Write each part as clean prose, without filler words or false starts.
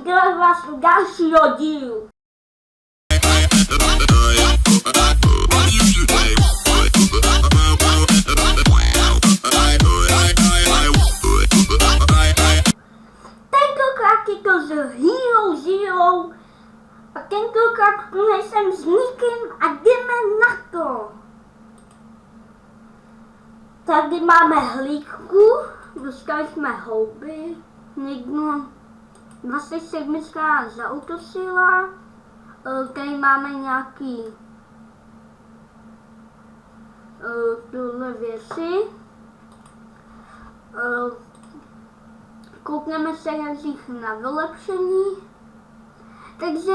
zdravím vás u dalšího dílu. Tentokrát je to z Hero Zero a tentokrát tu nejsem s nikým a jdeme na to. Tady máme hlídku, dostali jsme houby, někdo 27 zautosila, tady máme nějaký tuhle věci. Koukneme se nejdřív na vylepšení. Takže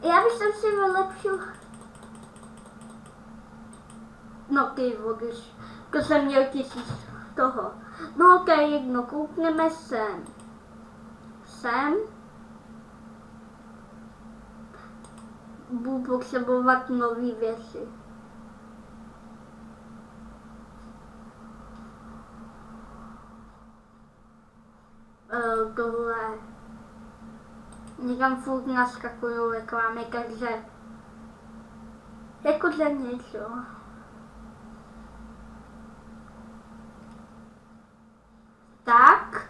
já bych si vylepšil. No ty vodič, to jsem měl 1000 toho. No to je jedno, koukneme sem. Budu potřebovat nové věci. Tohle. Někam furt naskakují reklamy, takže jakože něco. Tak,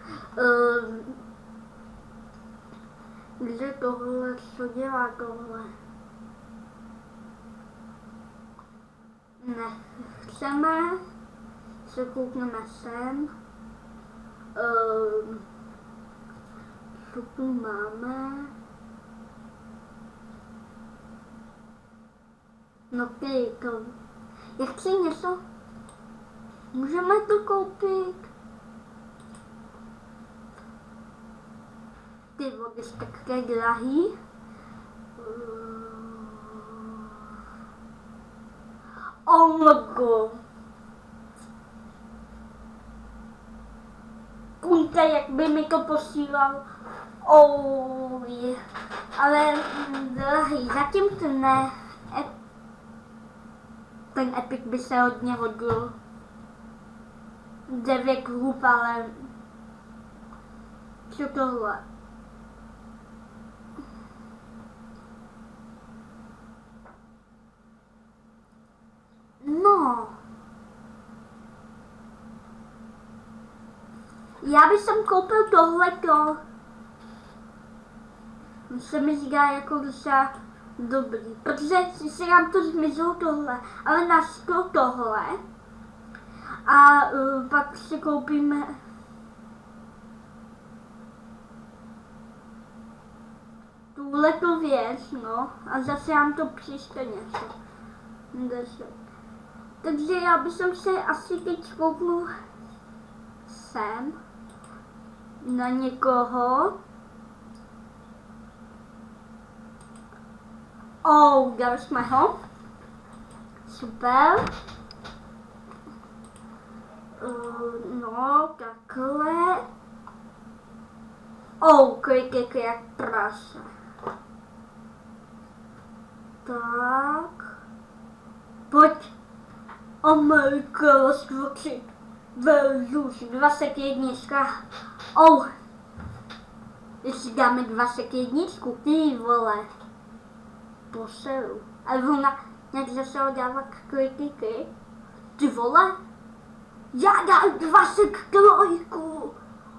kde tohle, co dělá tohle? Nechceme, se koukneme sem. Co tu máme? No ty, to... Já chci něco... Můžeme to koupit? Ty vody jsou také drahý. Oh my god. Kunta, jak by mi to posílal. Oh, ale drahý, zatím to ne. Ten Epic by se hodně hodil. 9 hůb, ale co tohle? No. Já bych sem koupil tohleto. Se mi říká jako docela dobrý, protože si nám to zmizelo tohle, ale na 100 tohle a pak si koupíme tuhletu věc, no, a zase nám to přišlo něco. 10. Takže já bych se asi teď kouknul sem na někoho. Oh, dali jsme ho. Super. No, takhle. Oh, klik jak prase. Tak. Pojď. Oh my god, skvočit. Veljuž, 21. Oh. Jestli dáme 21, ty vole. Poseru. Ale ona nějak zase ho dává kliky. Ty vole. Já dám 23.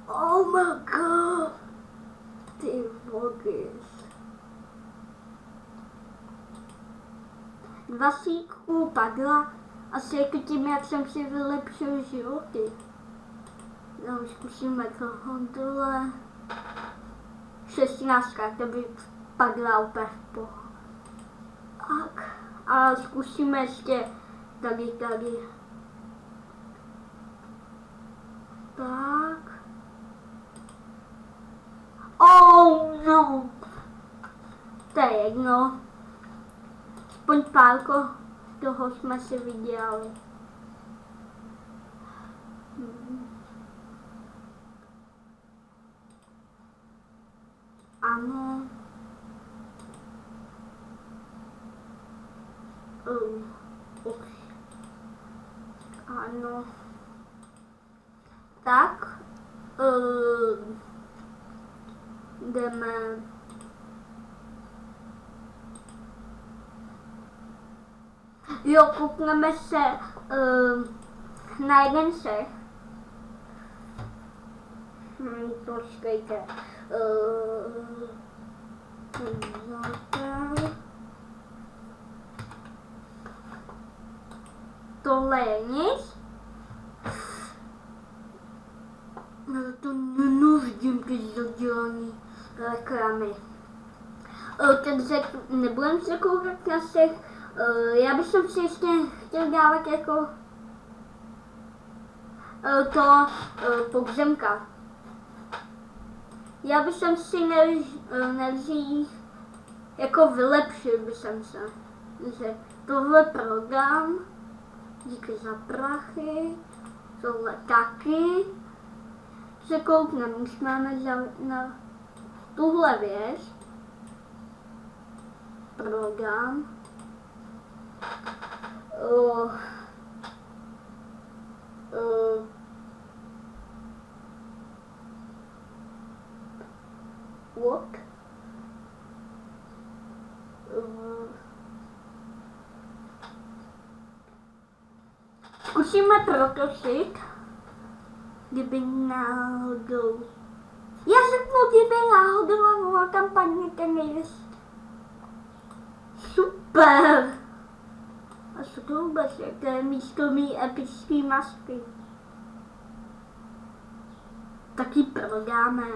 Oh my god. Ty vogis. 20 padla. Asi jako tím, jak jsem si vylepšil životy. Já už zkusíme tohle. 16, to by padla úplně v pohodě. Tak. A zkusíme ještě tady. Tak. Oh no. To je jedno. Aspoň pálko toho jsme si vydělali. Ano. Ano. Tak. jdeme koukneme se na jeden sech. Počkejte. Tohle je nic. To nenuždím ty zadělaný reklamy. Takže nebudem se koukat na sech. Já bych si ještě chtěl dávat jako to podzemka. Já bych si nejdřív jako vylepšil bych se, že tohle prodám, díky za prachy, tohle taky, se koukneme, už máme na tuhle věc, prodám, what? Zkusíme protočit, kdyby náhodou. Já řeknu, kdyby náhodou a mohla tam padne ten nejvěst. Super! A co to vůbec je? To je místo mý epický masky. Taky prodáme.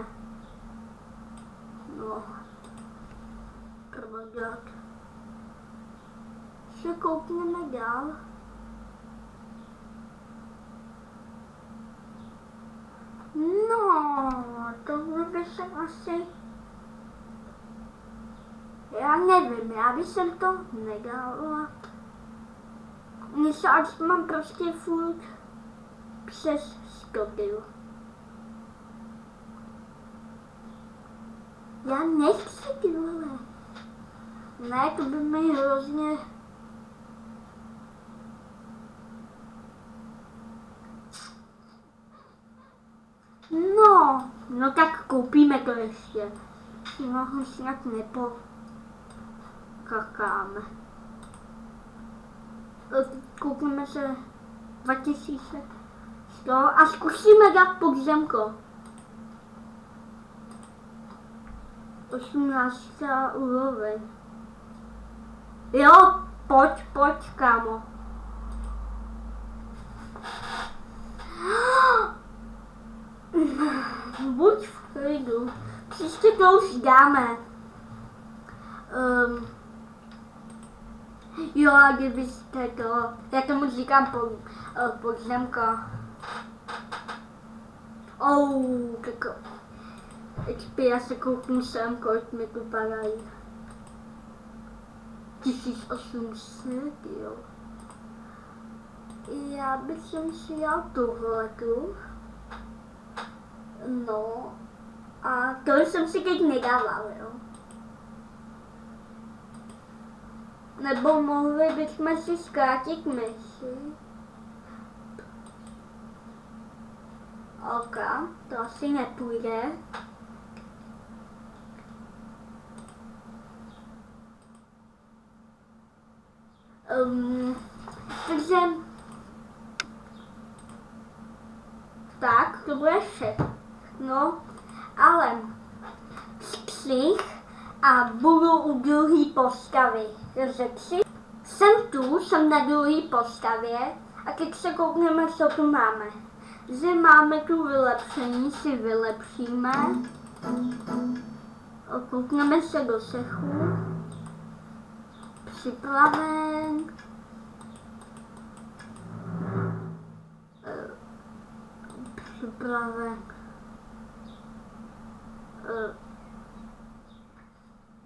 No. Prodat. Se koukneme dál. No, tohle by se asi... Já nevím, já bych jsem to nedala. Myslím, ať mám prostě furt přes 100 kg. Já nechci ty vole. Ne, to by mi hrozně... No tak koupíme to ještě. No, snad kakáme. Koupíme se 2100 a zkusíme dát podzemko. 18. úroveň. Jo, pojď, kámo. Buď v klidu. Příště to už dáme. Jo, a kdybyste to, já tomu říkám podzemka. Tak teď já se kouknu sem, kolik mi tu padají. 1800, jo. Já bych si dal tuhletu. No, a to jsem si teď nedával, jo. Nebo mohli bychom si zkrátit misi. Ok, to asi nepůjde. Takže tak, to bude všechno. No, ale střih a budu u druhé postavy. Jsem na druhé postavě a teď se koukneme, co tu máme. Že máme tu vylepšení, si vylepšíme. Koukneme se do sechu. Připraven.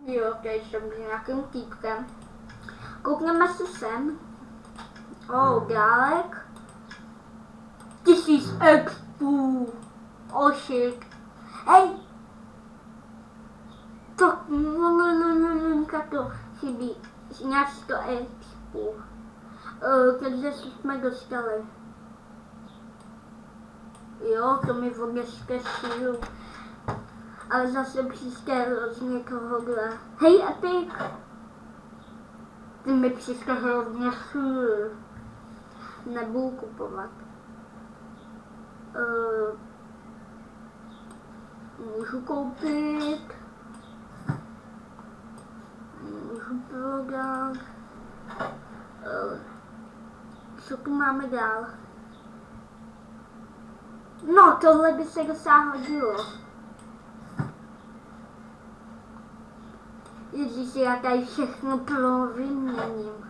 Jo, tady jsem s nějakým týpkem. Koukneme se sem. Dálek. 1000 expů. Shit. Hej! To chybí. Nějak 100 expů. Takže jsme dostali. Jo, to mi oběžte sílu. ale zase příště z někohohle. Hej Epic! Ty mi příště hrozně chvíli. Nebudu kupovat. Můžu koupit. Můžu prodat. Co tu máme dál? No, tohle by se docela hodilo. Ježíši, já tady všechno vyměním.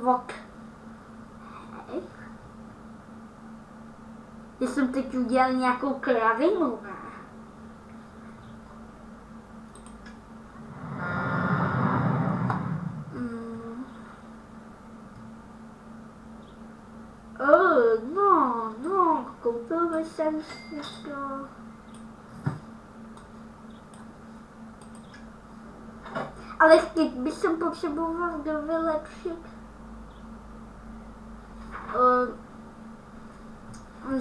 Vok. Hej. Já jsem teď udělal nějakou kravinu, ne? No, koupil jsem si to. Ale teď bych jsem potřeboval to vylepšit.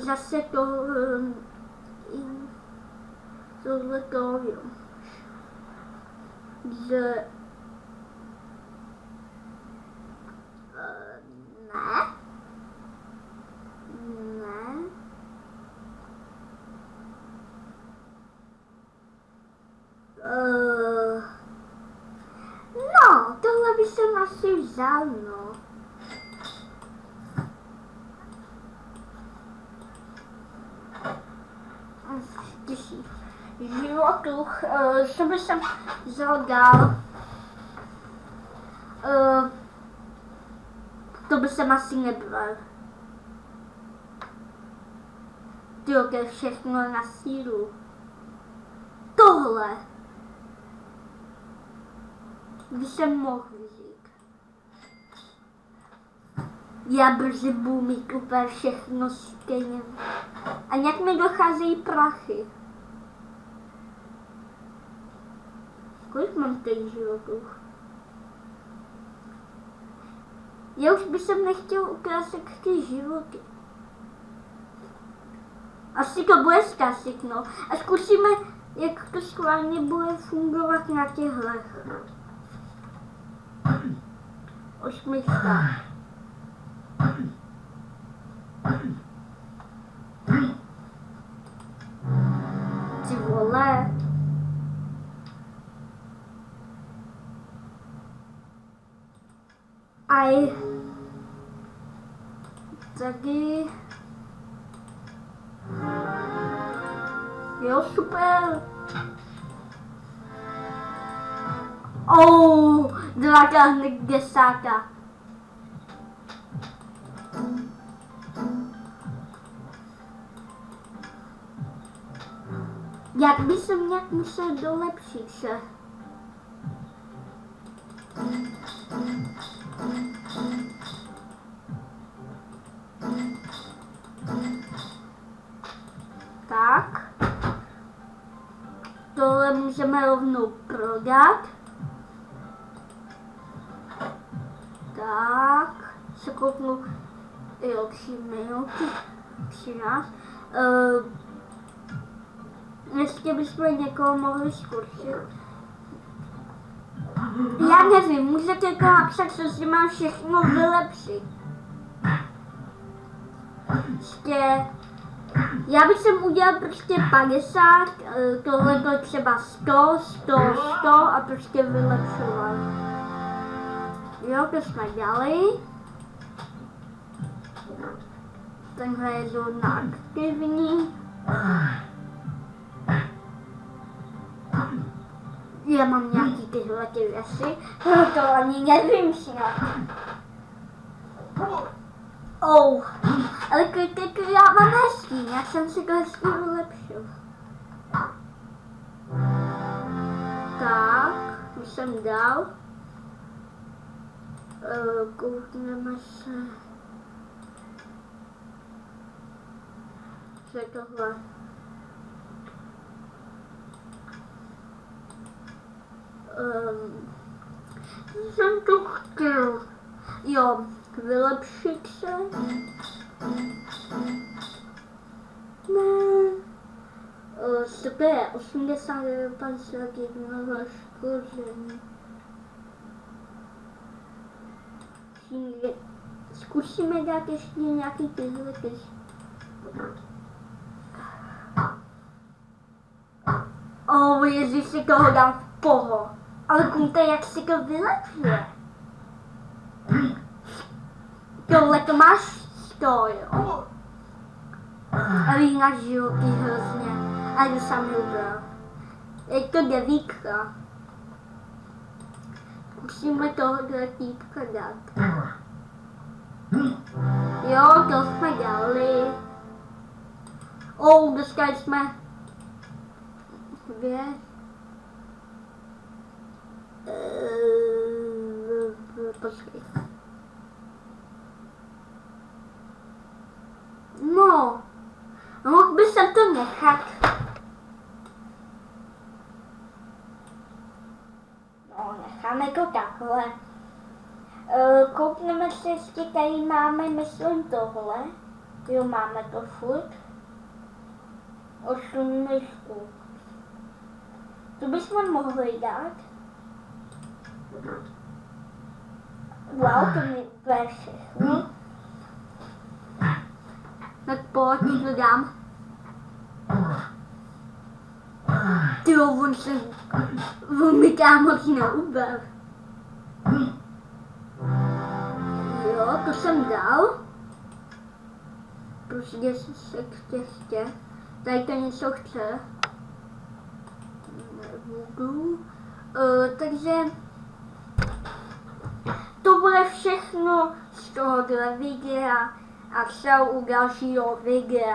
Zase to tohle to jo. Že ne. No, tohle by jsem asi vzal, no. Životu, co by jsem vzal dál? To by jsem asi nebral. Tyjo, to je všechno na sílu. Tohle by jsem mohl vzít. Já brzy budu mít úplně všechno stejně. A nějak mi docházejí prachy. Kolik mám teď životů? Já už bych sem nechtěl ukrásit ty životy. Asi to bude stačit, no. A zkusíme, jak to schválně bude fungovat na těchto. 800. Ty vole. Aj. Taky. Jo, super. Dvakrát desáta. Jak by se nějak musel dolepšit se? Tak. Tohle můžeme rovnou prodat. Tak. Se koupnu, jo, 3 minuty. 13. Ještě bychom někoho mohli zkusit. Já nevím, můžete to napsat, co si mám všechno vylepšit. Ještě, já bych sem udělal prostě 50, tohle to třeba 100, 100, 100 a prostě vylepšoval. Jo, to jsme dělali. Tenhle je zóna aktivní. Já mám nějaký tyhle ty věci, to ani nevím snad. Ale já mám hezký, já jsem si to hezky vylepšil. Tak, už jsem dal. Koukneme se. Co je tohle? Co jsem to chtěl? Jo, vylepšit se. Ne. Super, 81 škoření. Zkusíme dát ještě nějaký tyhle. Ježiš, si toho dám v poho. Ale koukejte, jak si to vylepšuje. Tohle to máš 100, jo? A jinak životí hrozně. A jdu sám ubral. Je to 9. Musíme tohohle týpka dát. Jo, to jsme dali. Dostali jsme 2. Počkej. No, mohl by jsem to nechat. No, necháme to takhle. Koukneme si, jestli tady máme, myslím, tohle. Jo, máme to furt. 8 myšků. To bychom mohli dát. Wow, to mi bude všechno. Tak pojď, to dám. Tyjo, on mi tam moc neubav. Jo, to jsem dal. Prostě se ještě. Tady to něco chce. Nebudu. Takže to bude všechno z tohohle videa a čau u dalšího videa.